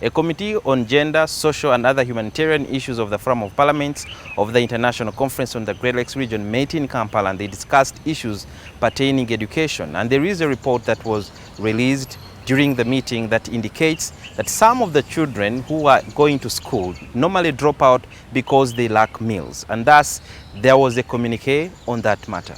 A committee on gender, social and other humanitarian issues of the Forum of Parliaments of the International Conference on the Great Lakes region met in Kampala, and they discussed issues pertaining education. And there is a report that was released during the meeting that indicates that some of the children who are going to school normally drop out because they lack meals. And thus, there was a communique on that matter.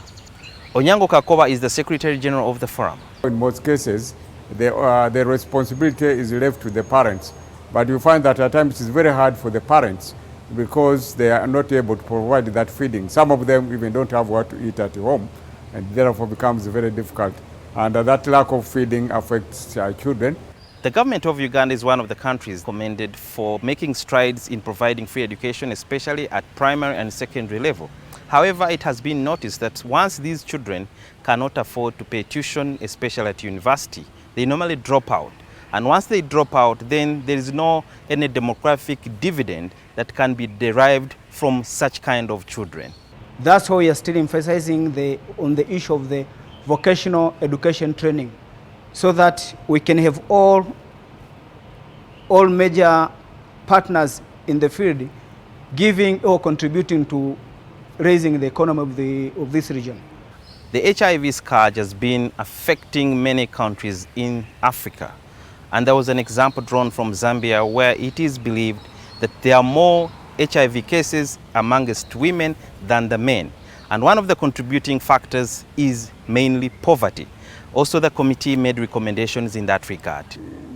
Onyango Kakoba is the Secretary General of the Forum. In most cases, the responsibility is left to the parents. But you find that at times it's very hard for the parents because they are not able to provide that feeding. Some of them even don't have what to eat at home, and therefore becomes very difficult. And that lack of feeding affects children. The government of Uganda is one of the countries commended for making strides in providing free education, especially at primary and secondary level. However, it has been noticed that once these children cannot afford to pay tuition, especially at university, they normally drop out. And once they drop out, then there is any demographic dividend that can be derived from such kind of children. That's why we are still emphasizing on the issue of the vocational education training, so that we can have all major partners in the field giving or contributing to raising the economy of this region. The HIV scourge has been affecting many countries in Africa. And there was an example drawn from Zambia where it is believed that there are more HIV cases amongst women than the men. And one of the contributing factors is mainly poverty. Also, the committee made recommendations in that regard.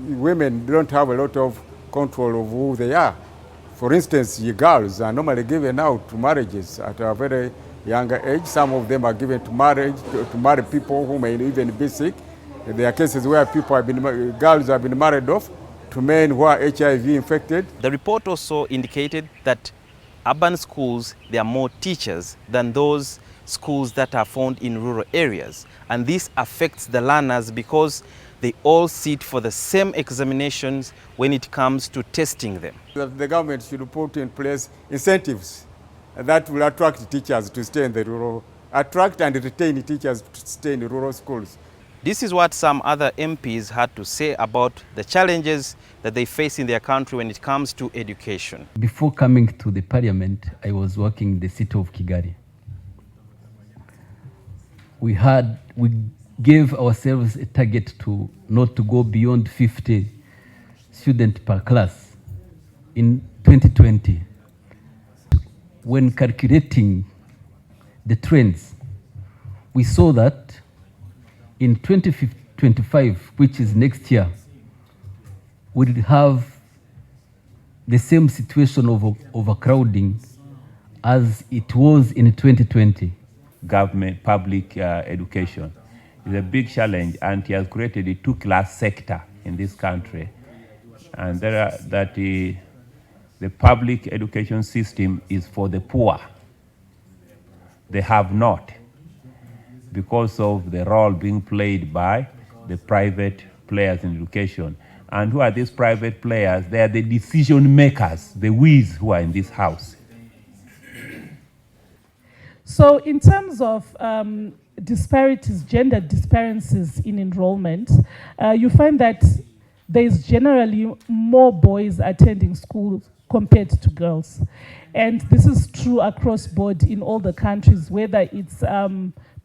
Women don't have a lot of control of who they are. For instance, girls are normally given out to marriages at a very younger age. Some of them are given to marry people who may even be sick. There are cases where girls have been married off to men who are HIV infected. The report also indicated that urban schools, there are more teachers than those schools that are found in rural areas. And this affects the learners because they all sit for the same examinations when it comes to testing them. The government should put in place incentives that will attract teachers to stay in the attract and retain teachers to stay in the rural schools. This is what some other MPs had to say about the challenges that they face in their country when it comes to education. Before coming to the parliament, I was working in the city of Kigali. We gave ourselves a target to not to go beyond 50 students per class in 2020. When calculating the trends, we saw that in 2025, which is next year, we'll have the same situation of overcrowding as it was in 2020. Government public education is a big challenge, and it has created a two-class sector in this country. And the public education system is for the poor. They have not, because of the role being played by the private players in education. And who are these private players? They are the decision makers, the we's who are in this house. So in terms of disparities, gender disparities in enrollment, you find that there is generally more boys attending school compared to girls. And this is true across board in all the countries, whether it's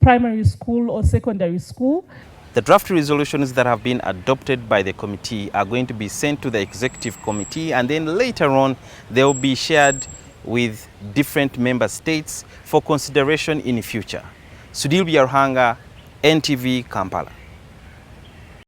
primary school or secondary school. The draft resolutions that have been adopted by the committee are going to be sent to the executive committee, and then later on they will be shared with different member states for consideration in the future. Sudil Biarhanga, NTV, Kampala.